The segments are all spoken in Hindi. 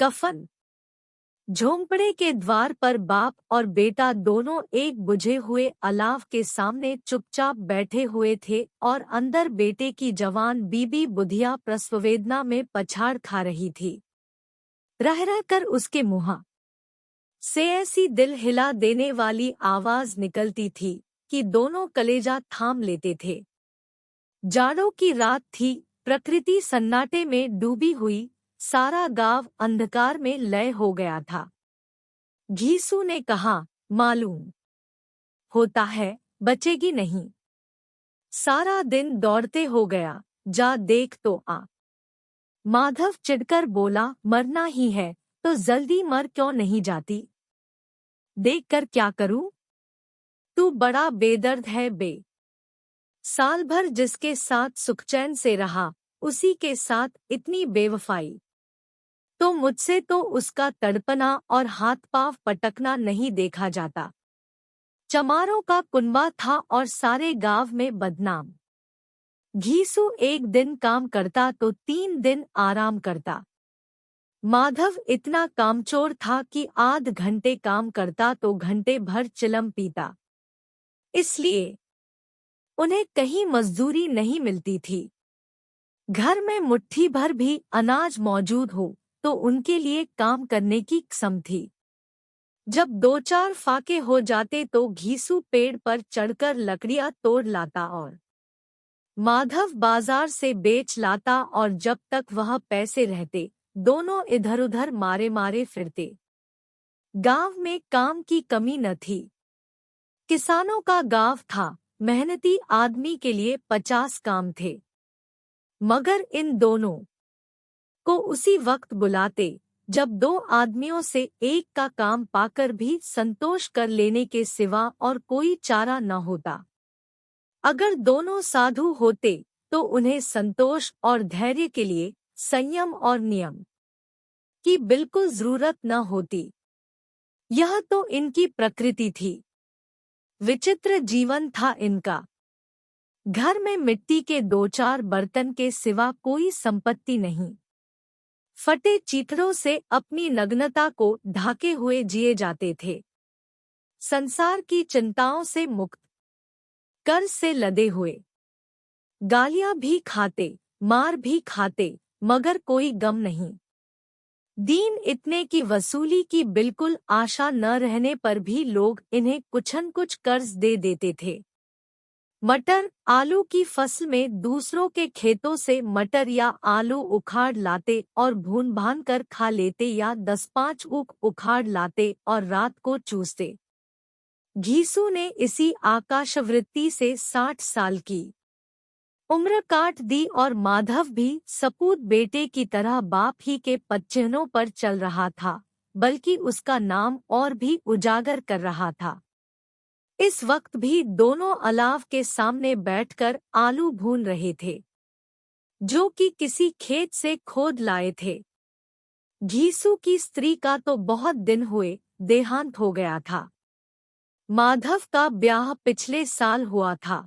कफन। झोंपड़े के द्वार पर बाप और बेटा दोनों एक बुझे हुए अलाव के सामने चुपचाप बैठे हुए थे और अंदर बेटे की जवान बीबी बुधिया प्रसववेदना में पछाड़ खा रही थी। रह रह कर उसके मुंह से ऐसी दिल हिला देने वाली आवाज निकलती थी कि दोनों कलेजा थाम लेते थे। जाड़ों की रात थी, प्रकृति सन्नाटे में डूबी हुई, सारा गांव अंधकार में लय हो गया था। घीसू ने कहा, मालूम होता है बचेगी नहीं। सारा दिन दौड़ते हो गया, जा देख तो आ। माधव चिढ़कर बोला, मरना ही है तो जल्दी मर क्यों नहीं जाती? देख कर क्या करूं? तू बड़ा बेदर्द है बे। साल भर जिसके साथ सुखचैन से रहा, उसी के साथ इतनी बेवफाई। तो मुझसे तो उसका तड़पना और हाथ पांव पटकना नहीं देखा जाता। चमारों का कुनबा था और सारे गांव में बदनाम। घीसू एक दिन काम करता तो 3 दिन आराम करता। माधव इतना कामचोर था कि आध घंटे काम करता तो घंटे भर चिलम पीता। इसलिए उन्हें कहीं मजदूरी नहीं मिलती थी। घर में मुट्ठी भर भी अनाज मौजूद हो तो उनके लिए काम करने की कसम थी। जब 2-4 फाके हो जाते तो घीसू पेड़ पर चढ़कर लकड़ियां तोड़ लाता और माधव बाजार से बेच लाता और जब तक वह पैसे रहते दोनों इधर-उधर मारे मारे फिरते। गांव में काम की कमी न थी। किसानों का गांव था, मेहनती आदमी के लिए 50 काम थे। मगर इन दोनों को उसी वक्त बुलाते जब 2 आदमियों से एक का काम पाकर भी संतोष कर लेने के सिवा और कोई चारा न होता। अगर दोनों साधु होते तो उन्हें संतोष और धैर्य के लिए संयम और नियम की बिल्कुल जरूरत न होती। यह तो इनकी प्रकृति थी। विचित्र जीवन था इनका। घर में मिट्टी के 2-4 बर्तन के सिवा कोई संपत्ति नहीं। फटे चीथड़ों से अपनी नग्नता को ढाके हुए जिए जाते थे। संसार की चिंताओं से मुक्त, कर्ज से लदे हुए। गालियां भी खाते, मार भी खाते, मगर कोई गम नहीं। दीन इतने की वसूली की बिल्कुल आशा न रहने पर भी लोग इन्हें कुछन कुछ कर्ज दे देते थे। मटर, आलू की फसल में दूसरों के खेतों से मटर या आलू उखाड़ लाते और भून भान कर खा लेते या 10-5 ऊख उखाड़ लाते और रात को चूसते। घीसू ने इसी आकाशवृत्ति से 60 साल की उम्र काट दी और माधव भी सपूत बेटे की तरह बाप ही के पदचिह्नों पर चल रहा था, बल्कि उसका नाम और भी उजागर कर रहा था। इस वक्त भी दोनों अलाव के सामने बैठकर आलू भून रहे थे, जो कि किसी खेत से खोद लाए थे। घीसू की स्त्री का तो बहुत दिन हुए देहांत हो गया था। माधव का ब्याह पिछले साल हुआ था।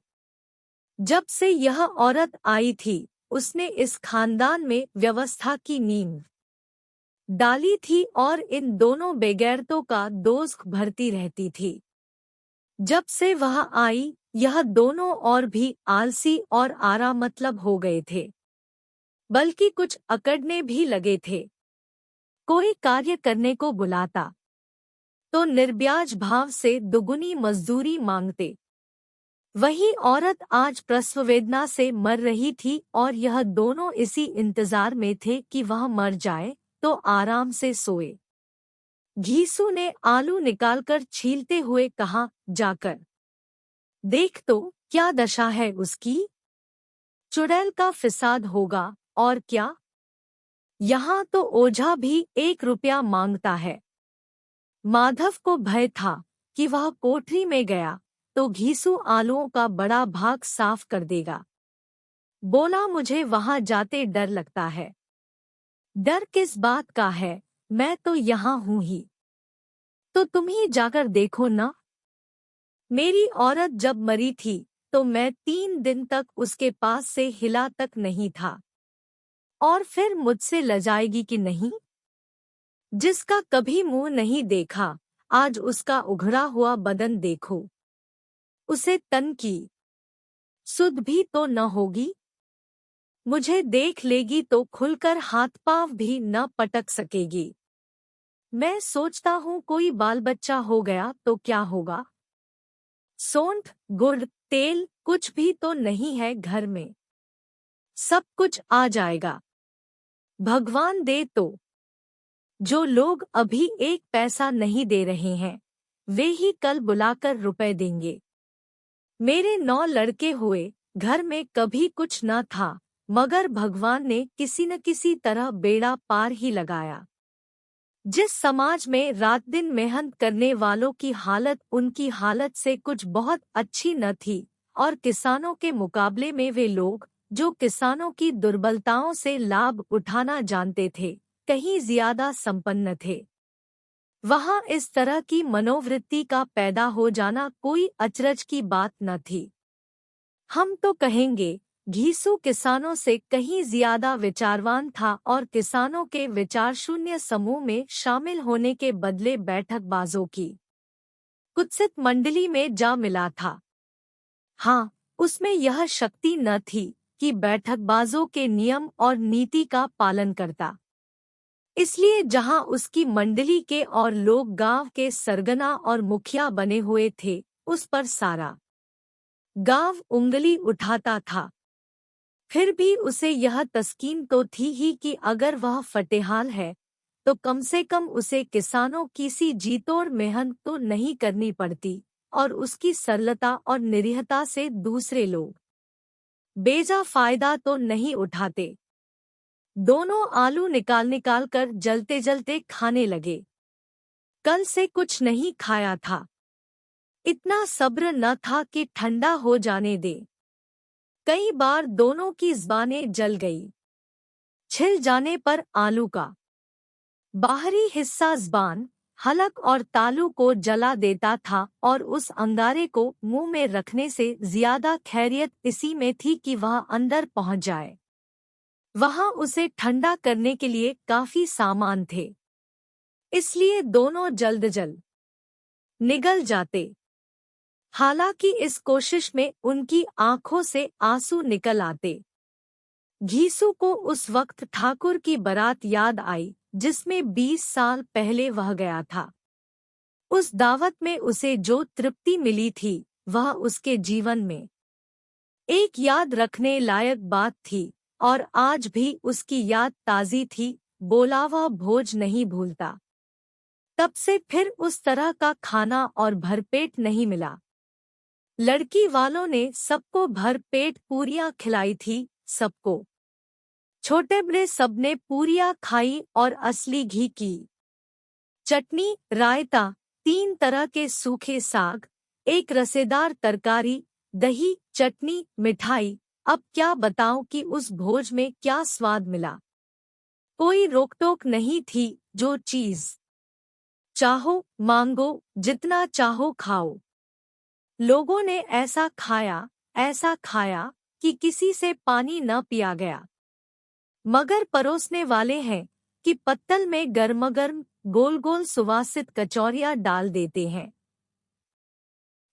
जब से यह औरत आई थी, उसने इस खानदान में व्यवस्था की नींव डाली थी और इन दोनों बेगैरतों का दोस्त भरती रहती थी। जब से वह आई, यह दोनों और भी आलसी और आरा मतलब हो गए थे, बल्कि कुछ अकड़ने भी लगे थे। कोई कार्य करने को बुलाता तो निर्ब्याज भाव से दुगुनी मजदूरी मांगते। वही औरत आज प्रसव वेदना से मर रही थी और यह दोनों इसी इंतजार में थे कि वह मर जाए तो आराम से सोए। घीसू ने आलू निकालकर छीलते हुए कहा, जाकर देख तो क्या दशा है उसकी। चुड़ैल का फिसाद होगा और क्या। यहाँ तो ओझा भी 1 रुपया मांगता है। माधव को भय था कि वह कोठरी में गया तो घीसू आलूओं का बड़ा भाग साफ कर देगा। बोला, मुझे वहां जाते डर लगता है। डर किस बात का है, मैं तो यहाँ हूँ ही। तो तुम ही जाकर देखो ना। मेरी औरत जब मरी थी तो मैं 3 दिन तक उसके पास से हिला तक नहीं था। और फिर मुझसे लजाएगी कि नहीं। जिसका कभी मुंह नहीं देखा, आज उसका उघड़ा हुआ बदन देखो। उसे तन की सुध भी तो न होगी। मुझे देख लेगी तो खुलकर हाथ पांव भी न पटक सकेगी। मैं सोचता हूँ कोई बाल बच्चा हो गया तो क्या होगा। सौंठ, गुड़, तेल कुछ भी तो नहीं है घर में। सब कुछ आ जाएगा, भगवान दे तो। जो लोग अभी एक पैसा नहीं दे रहे हैं, वे ही कल बुलाकर रुपए देंगे। मेरे 9 लड़के हुए, घर में कभी कुछ न था, मगर भगवान ने किसी न किसी तरह बेड़ा पार ही लगाया। जिस समाज में रात दिन मेहनत करने वालों की हालत उनकी हालत से कुछ बहुत अच्छी न थी, और किसानों के मुकाबले में वे लोग जो किसानों की दुर्बलताओं से लाभ उठाना जानते थे, कहीं ज्यादा संपन्न थे। वहाँ इस तरह की मनोवृत्ति का पैदा हो जाना कोई अचरज की बात न थी। हम तो कहेंगे घीसू किसानों से कहीं ज्यादा विचारवान था और किसानों के विचार शून्य समूह में शामिल होने के बदले बैठकबाजों की कुत्सित मंडली में जा मिला था। हाँ, उसमें यह शक्ति न थी कि बैठकबाजों के नियम और नीति का पालन करता। इसलिए जहाँ उसकी मंडली के और लोग गांव के सरगना और मुखिया बने हुए थे, उस पर सारा गांव उंगली उठाता था। फिर भी उसे यह तस्कीन तो थी ही कि अगर वह फटेहाल है, तो कम से कम उसे किसानों की सी जीतोड़ मेहनत तो नहीं करनी पड़ती, और उसकी सरलता और निरीहता से दूसरे लोग बेजा फायदा तो नहीं उठाते। दोनों आलू निकाल निकाल कर जलते जलते खाने लगे। कल से कुछ नहीं खाया था। इतना सब्र न था कि ठंडा हो जाने दे। कई बार दोनों की ज़बानें जल गई। छिल जाने पर आलू का बाहरी हिस्सा ज़बान, हलक और तालू को जला देता था, और उस अंगारे को मुंह में रखने से ज्यादा खैरियत इसी में थी कि वह अंदर पहुंच जाए। वहां उसे ठंडा करने के लिए काफी सामान थे, इसलिए दोनों जल्द जल्द निगल जाते। हालांकि इस कोशिश में उनकी आंखों से आंसू निकल आते। घीसू को उस वक्त ठाकुर की बारात याद आई, जिसमें 20 साल पहले वह गया था। उस दावत में उसे जो तृप्ति मिली थी, वह उसके जीवन में एक याद रखने लायक बात थी, और आज भी उसकी याद ताज़ी थी। बोला वह भोज नहीं भूलता। तब से फिर उस तरह का खाना और भरपेट नहीं मिला। लड़की वालों ने सबको भरपेट पूरियां खिलाई थी, सबको। छोटे बड़े सबने पूरियां खाई, और असली घी की चटनी, रायता, 3 तरह के सूखे साग, एक रसेदार तरकारी, दही, चटनी, मिठाई। अब क्या बताऊं कि उस भोज में क्या स्वाद मिला। कोई रोकटोक नहीं थी, जो चीज चाहो मांगो, जितना चाहो खाओ। लोगों ने ऐसा खाया कि किसी से पानी न पिया गया। मगर परोसने वाले हैं कि पत्तल में गर्मगर्म गोल गोल सुवासित कचौरियां डाल देते हैं।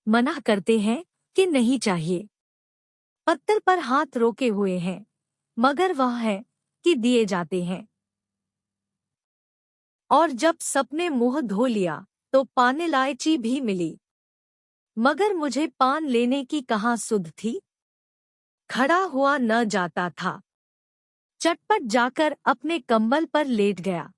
मना करते हैं कि नहीं चाहिए। पत्तल पर हाथ रोके हुए हैं, मगर वह है कि दिए जाते हैं। और जब सबने मुंह धो लिया, तो पान इलायची भी मिली। मगर मुझे पान लेने की कहाँ सुध थी। खड़ा हुआ न जाता था। चटपट जाकर अपने कंबल पर लेट गया।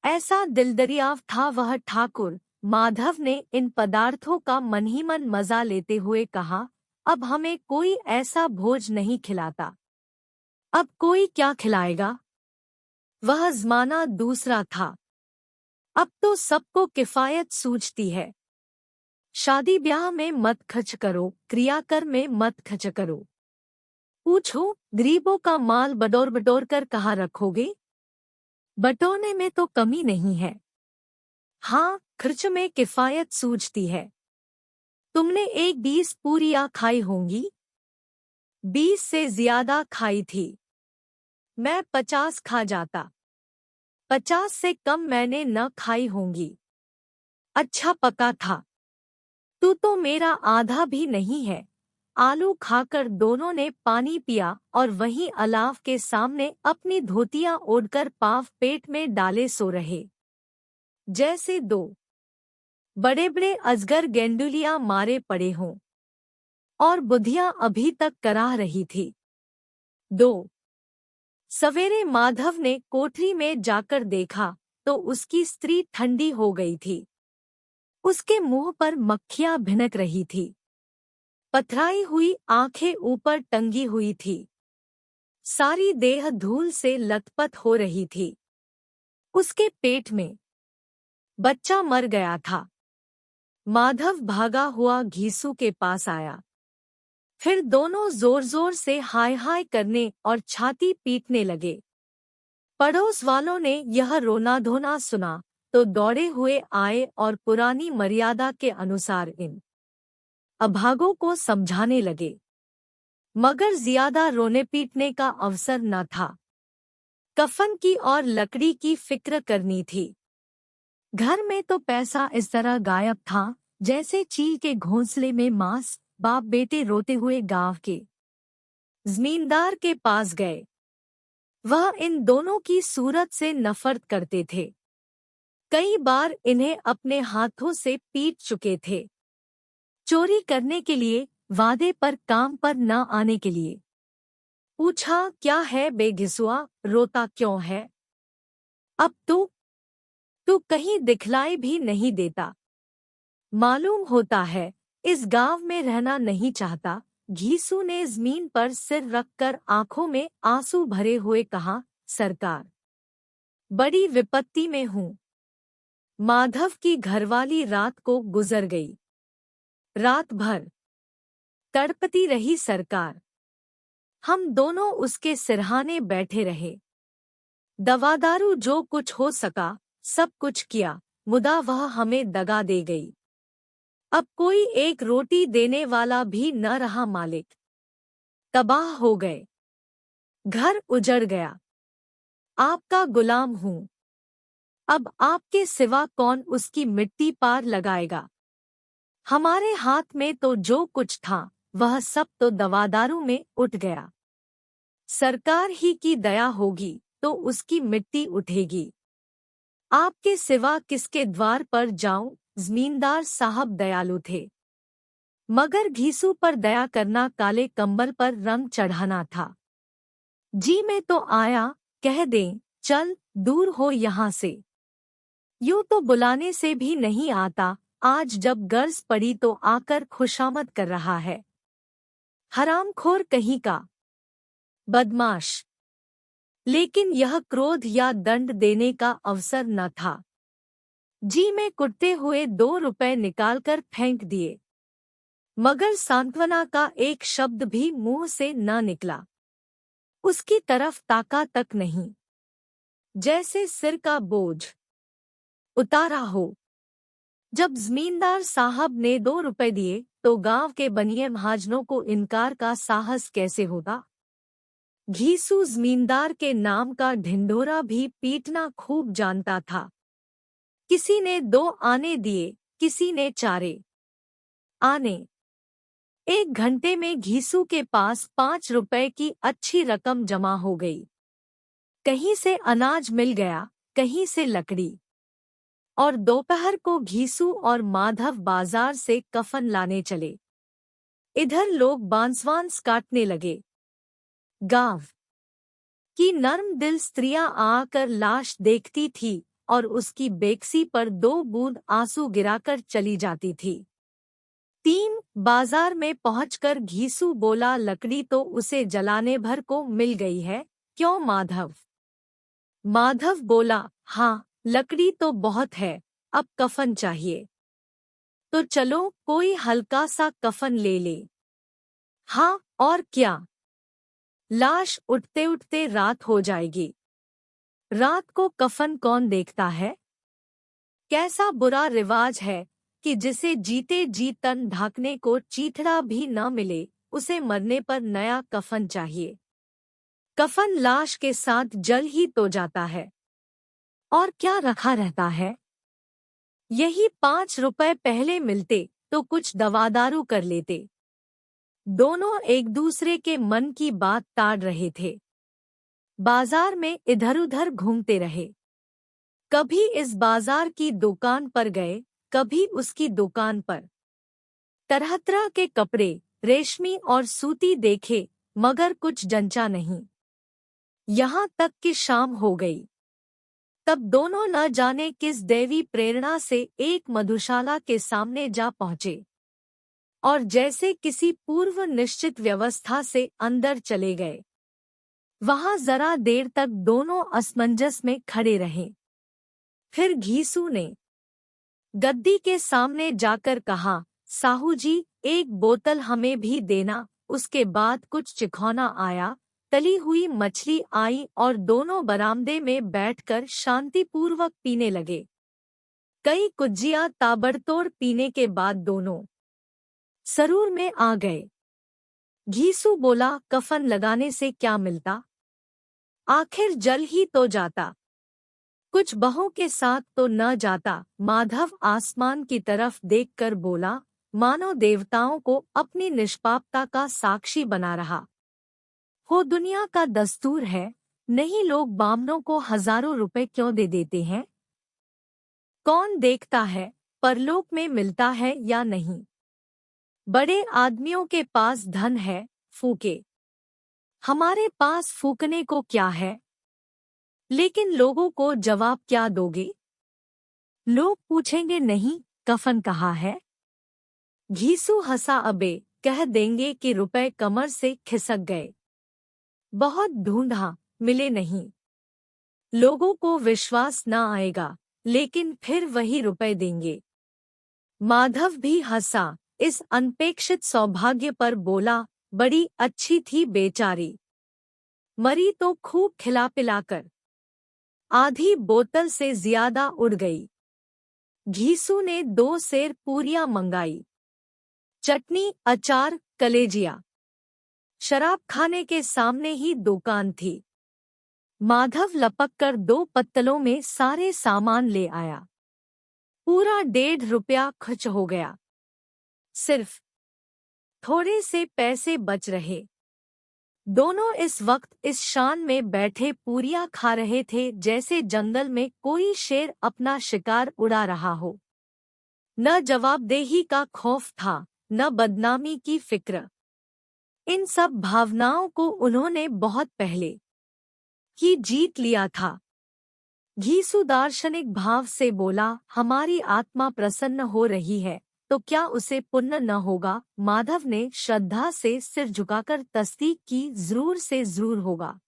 ऐसा दिलदरियाव था वह ठाकुर। माधव ने इन पदार्थों का मन ही मन मजा लेते हुए कहा, अब हमें कोई ऐसा भोज नहीं खिलाता। अब कोई क्या खिलाएगा। वह ज़माना दूसरा था। अब तो सबको किफायत सूझती है। शादी ब्याह में मत खर्च करो, क्रियाकर में मत खर्च करो। पूछो, गरीबों का माल बटोर बटोर कर कहाँ रखोगे। बटोरने में तो कमी नहीं है। हाँ, खर्च में किफायत सूझती है। तुमने एक 20 पूरियां खाई होंगी। 20 से ज्यादा खाई थी। मैं 50 खा जाता। 50 से कम मैंने न खाई होंगी। अच्छा पका था। तू तो मेरा आधा भी नहीं है। आलू खाकर दोनों ने पानी पिया और वहीं अलाव के सामने अपनी धोतियां ओढ़कर पाव पेट में डाले सो रहे, जैसे दो बड़े बड़े अजगर गेंडुलियां मारे पड़े हों। और बुधिया अभी तक कराह रही थी। 2 सवेरे माधव ने कोठरी में जाकर देखा तो उसकी स्त्री ठंडी हो गई थी। उसके मुंह पर मक्खियां भिनक रही थी। पथराई हुई आंखें ऊपर टंगी हुई थी। सारी देह धूल से लथपथ हो रही थी। उसके पेट में बच्चा मर गया था। माधव भागा हुआ घीसू के पास आया। फिर दोनों जोर जोर से हाय हाय करने और छाती पीटने लगे। पड़ोस वालों ने यह रोना धोना सुना तो दौड़े हुए आए और पुरानी मर्यादा के अनुसार इन अभागों को समझाने लगे, मगर ज्यादा रोने पीटने का अवसर न था। कफन की और लकड़ी की फिक्र करनी थी। घर में तो पैसा इस तरह गायब था जैसे चील के घोंसले में मांस। बाप बेटे रोते हुए गांव के जमींदार के पास गए। वह इन दोनों की सूरत से नफरत करते थे। कई बार इन्हें अपने हाथों से पीट चुके थे। चोरी करने के लिए, वादे पर काम पर न आने के लिए। पूछा, क्या है बेघिसुआ, रोता क्यों है? अब तू कहीं दिखलाई भी नहीं देता। मालूम होता है इस गांव में रहना नहीं चाहता। घीसू ने जमीन पर सिर रखकर आंखों में आंसू भरे हुए कहा, सरकार, बड़ी विपत्ति में हूँ। माधव की घरवाली रात को गुजर गई। रात भर तड़पती रही सरकार। हम दोनों उसके सिरहाने बैठे रहे। दवादारू जो कुछ हो सका सब कुछ किया, मुदा वह हमें दगा दे गई। अब कोई एक रोटी देने वाला भी न रहा। मालिक तबाह हो गए। घर उजड़ गया। आपका गुलाम हूँ। अब आपके सिवा कौन उसकी मिट्टी पार लगाएगा? हमारे हाथ में तो जो कुछ था वह सब तो दवादारू में उठ गया। सरकार ही की दया होगी तो उसकी मिट्टी उठेगी। आपके सिवा किसके द्वार पर जाऊं? जमींदार साहब दयालु थे, मगर घीसू पर दया करना काले कंबल पर रंग चढ़ाना था। जी मैं तो आया, कह दें चल दूर हो यहाँ से। यूं तो बुलाने से भी नहीं आता, आज जब गर्ज पड़ी तो आकर खुशामद कर रहा है। हरामखोर कहीं का, बदमाश। लेकिन यह क्रोध या दंड देने का अवसर न था। जी में कुटते हुए 2 रुपए निकालकर फेंक दिए, मगर सांत्वना का एक शब्द भी मुंह से न निकला। उसकी तरफ ताका तक नहीं, जैसे सिर का बोझ उतारा हो। जब जमींदार साहब ने 2 रुपए दिए तो गांव के बनिए महाजनों को इनकार का साहस कैसे होता? घीसू जमींदार के नाम का ढिंढोरा भी पीटना खूब जानता था। किसी ने 2 आने दिए, किसी ने 4 आने। 1 घंटे में घीसू के पास 5 रुपए की अच्छी रकम जमा हो गई। कहीं से अनाज मिल गया, कहीं से लकड़ी। और दोपहर को घीसू और माधव बाजार से कफन लाने चले। इधर लोग बांसवांस काटने लगे। गांव की नर्म दिल स्त्रियां आकर लाश देखती थी और उसकी बेकसी पर 2 बूंद आंसू गिराकर चली जाती थी। 3 बाजार में पहुंचकर घीसू बोला, लकड़ी तो उसे जलाने भर को मिल गई है, क्यों माधव? माधव बोला, हाँ लकड़ी तो बहुत है, अब कफन चाहिए। तो चलो कोई हल्का सा कफन ले ले। हाँ और क्या, लाश उठते उठते रात हो जाएगी। रात को कफन कौन देखता है? कैसा बुरा रिवाज है कि जिसे जीते जी तन ढाकने को चीथड़ा भी न मिले, उसे मरने पर नया कफन चाहिए। कफन लाश के साथ जल ही तो जाता है। और क्या रखा रहता है। यही 5 रुपए पहले मिलते तो कुछ दवा दारू कर लेते। दोनों एक दूसरे के मन की बात ताड़ रहे थे। बाजार में इधर-उधर घूमते रहे। कभी इस बाजार की दुकान पर गए, कभी उसकी दुकान पर। तरह तरह के कपड़े, रेशमी और सूती देखे, मगर कुछ जंचा नहीं। यहाँ तक कि शाम हो गई। तब दोनों न जाने किस दैवी प्रेरणा से एक मधुशाला के सामने जा पहुँचे और जैसे किसी पूर्व निश्चित व्यवस्था से अंदर चले गए। वहां जरा देर तक दोनों असमंजस में खड़े रहे। फिर घीसू ने गद्दी के सामने जाकर कहा, साहू जी, एक बोतल हमें भी देना। उसके बाद कुछ चिखौना आया, तली हुई मछली आई और दोनों बरामदे में बैठकर शांतिपूर्वक पीने लगे। कई कुज्जियां ताबड़तोड़ पीने के बाद दोनों सरूर में आ गए। घीसू बोला, कफन लगाने से क्या मिलता? आखिर जल ही तो जाता। कुछ बहों के साथ तो न जाता। माधव आसमान की तरफ देखकर बोला, मानो देवताओं को अपनी निष्पापता का साक्षी बना रहा हो। दुनिया का दस्तूर है, नहीं लोग बामनों को हजारों रुपए क्यों दे देते हैं? कौन देखता है परलोक में मिलता है या नहीं? बड़े आदमियों के पास धन है, फूके। हमारे पास फूकने को क्या है? लेकिन लोगों को जवाब क्या दोगे? लोग पूछेंगे, नहीं, कफन कहाँ है? घीसू हंसा, अबे, कह देंगे कि रुपए कमर से खिसक गए। बहुत ढूंढा, मिले नहीं। लोगों को विश्वास न आएगा, लेकिन फिर वही रुपए देंगे। माधव भी हंसा इस अनपेक्षित सौभाग्य पर, बोला, बड़ी अच्छी थी बेचारी, मरी तो खूब खिला पिलाकर। आधी बोतल से ज्यादा उड़ गई। घीसू ने 2 सेर पूरियां मंगाई, चटनी, अचार, कलेजिया। शराब खाने के सामने ही दुकान थी। माधव लपक कर 2 पत्तलों में सारे सामान ले आया। पूरा 1.5 रुपया खर्च हो गया। सिर्फ थोड़े से पैसे बच रहे। दोनों इस वक्त इस शान में बैठे पूरियां खा रहे थे जैसे जंगल में कोई शेर अपना शिकार उड़ा रहा हो। न जवाबदेही का खौफ था, न बदनामी की फिक्र। इन सब भावनाओं को उन्होंने बहुत पहले ही जीत लिया था। घीसू दार्शनिक भाव से बोला, हमारी आत्मा प्रसन्न हो रही है तो क्या उसे पुण्य न होगा? माधव ने श्रद्धा से सिर झुकाकर तस्दीक की, जरूर से जरूर होगा।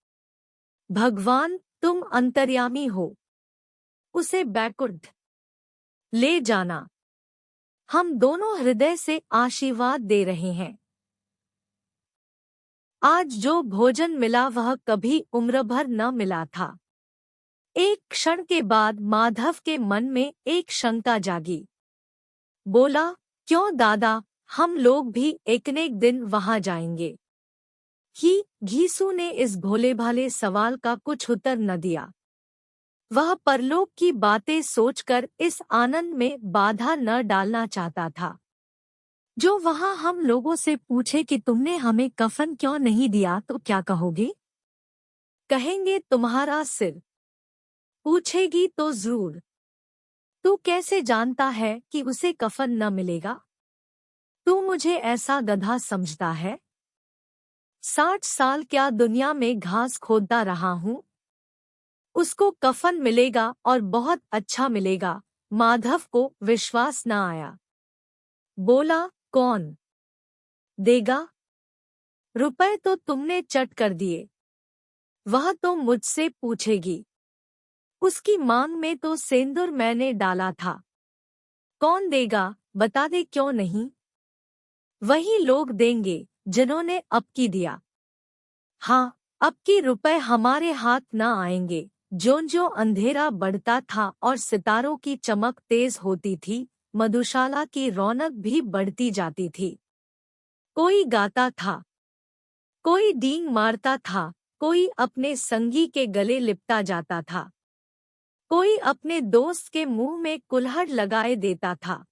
भगवान, तुम अंतर्यामी हो, उसे बैकुंठ ले जाना। हम दोनों हृदय से आशीर्वाद दे रहे हैं। आज जो भोजन मिला वह कभी उम्र भर न मिला था। एक क्षण के बाद माधव के मन में एक शंका जागी। बोला, क्यों दादा, हम लोग भी एक न एक दिन वहां जाएंगे ही? घीसू ने इस भोले भाले सवाल का कुछ उत्तर न दिया। वह परलोक की बातें सोचकर इस आनंद में बाधा न डालना चाहता था। जो वहां हम लोगों से पूछे कि तुमने हमें कफन क्यों नहीं दिया तो क्या कहोगे? कहेंगे तुम्हारा सिर। पूछेगी तो जरूर, तू कैसे जानता है कि उसे कफन न मिलेगा? तू मुझे ऐसा गधा समझता है? 60 साल क्या दुनिया में घास खोदता रहा हूँ। उसको कफन मिलेगा और बहुत अच्छा मिलेगा। माधव को विश्वास न आया। बोला, कौन देगा? रुपए तो तुमने चट कर दिए। वह तो मुझसे पूछेगी। उसकी मांग में तो सेंदूर मैंने डाला था। कौन देगा, बता दे क्यों नहीं? वही लोग देंगे जिन्होंने अब की दिया। हाँ, अब की रुपए हमारे हाथ न आएंगे। ज्यों-ज्यों अंधेरा बढ़ता था और सितारों की चमक तेज होती थी, मधुशाला की रौनक भी बढ़ती जाती थी। कोई गाता था, कोई डींग मारता था, कोई अपने संगी के गले लिपटा जाता था। कोई अपने दोस्त के मुंह में कुल्हड़ लगाए देता था।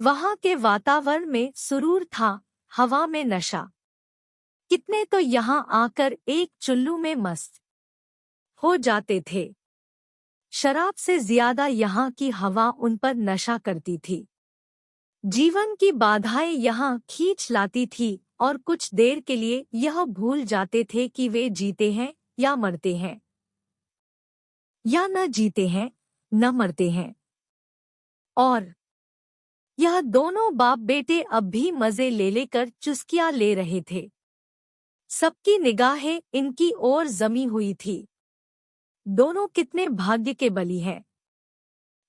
वहां के वातावरण में सुरूर था, हवा में नशा। कितने तो यहाँ आकर एक चुल्लू में मस्त हो जाते थे। शराब से ज्यादा यहाँ की हवा उन पर नशा करती थी। जीवन की बाधाएं यहाँ खींच लाती थी और कुछ देर के लिए यह भूल जाते थे कि वे जीते हैं या मरते हैं, या न जीते हैं न मरते हैं। और यह दोनों बाप बेटे अब भी मजे ले लेकर चुस्कियां ले रहे थे। सबकी निगाहें इनकी ओर जमी हुई थी। दोनों कितने भाग्य के बली हैं।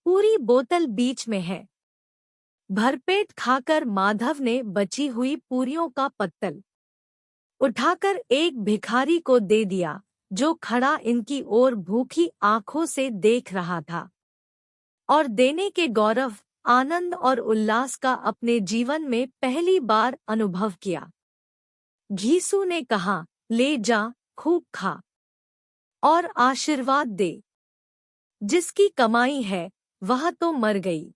पूरी बोतल बीच में है। भरपेट खाकर माधव ने बची हुई पूरियों का पत्तल उठाकर एक भिखारी को दे दिया, जो खड़ा इनकी ओर भूखी आंखों से देख रहा था और देने के गौरव, आनंद और उल्लास का अपने जीवन में पहली बार अनुभव किया। घीसू ने कहा, ले जा, खूब खा और आशीर्वाद दे। जिसकी कमाई है वह तो मर गई,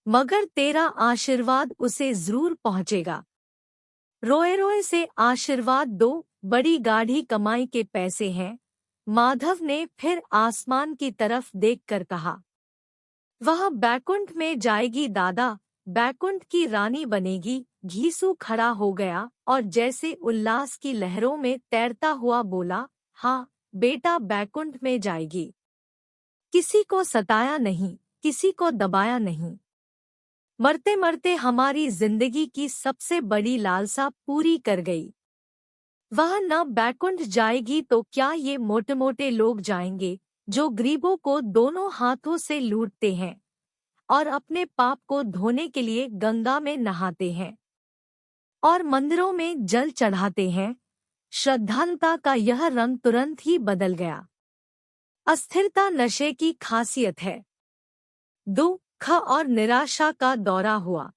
मगर तेरा आशीर्वाद उसे जरूर पहुंचेगा। रोए रोए से आशीर्वाद दो, बड़ी गाढ़ी कमाई के पैसे हैं। माधव ने फिर आसमान की तरफ देखकर कहा, वह बैकुंठ में जाएगी दादा, बैकुंठ की रानी बनेगी। घीसू खड़ा हो गया और जैसे उल्लास की लहरों में तैरता हुआ बोला, हाँ बेटा, बैकुंठ में जाएगी। किसी को सताया नहीं, किसी को दबाया नहीं। मरते मरते हमारी जिंदगी की सबसे बड़ी लालसा पूरी कर गई। वह न बैकुंठ जाएगी तो क्या ये मोटे मोटे लोग जाएंगे, जो गरीबों को दोनों हाथों से लूटते हैं और अपने पाप को धोने के लिए गंगा में नहाते हैं और मंदिरों में जल चढ़ाते हैं। श्रद्धालुता का यह रंग तुरंत ही बदल गया। अस्थिरता नशे की खासियत है। दुख और निराशा का दौरा हुआ।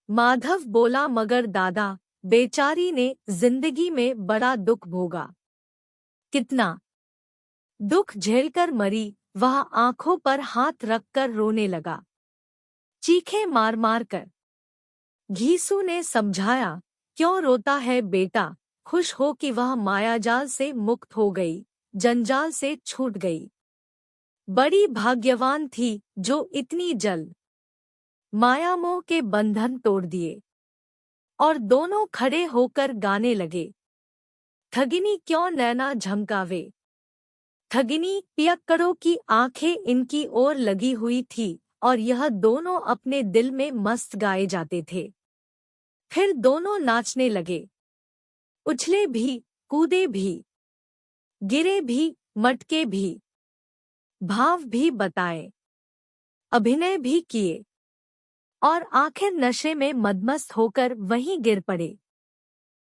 माधव बोला, मगर दादा, बेचारी ने जिंदगी में बड़ा दुख भोगा। कितना दुख झेलकर मरी। वह आंखों पर हाथ रखकर रोने लगा, चीखें मार मार कर। घीसू ने समझाया, क्यों रोता है बेटा, खुश हो कि वह मायाजाल से मुक्त हो गई, जंजाल से छूट गई। बड़ी भाग्यवान थी जो इतनी जल्द मायामोह के बंधन तोड़ दिए। और दोनों खड़े होकर गाने लगे, ठगिनी क्यों नैना झमकावे। ठगिनी, पियक्कड़ों की आंखें इनकी ओर लगी हुई थी और यह दोनों अपने दिल में मस्त गाए जाते थे। फिर दोनों नाचने लगे, उछले भी, कूदे भी, गिरे भी, मटके भी, भाव भी बताए, अभिनय भी किए और आखिर नशे में मदमस्त होकर वहीं गिर पड़े।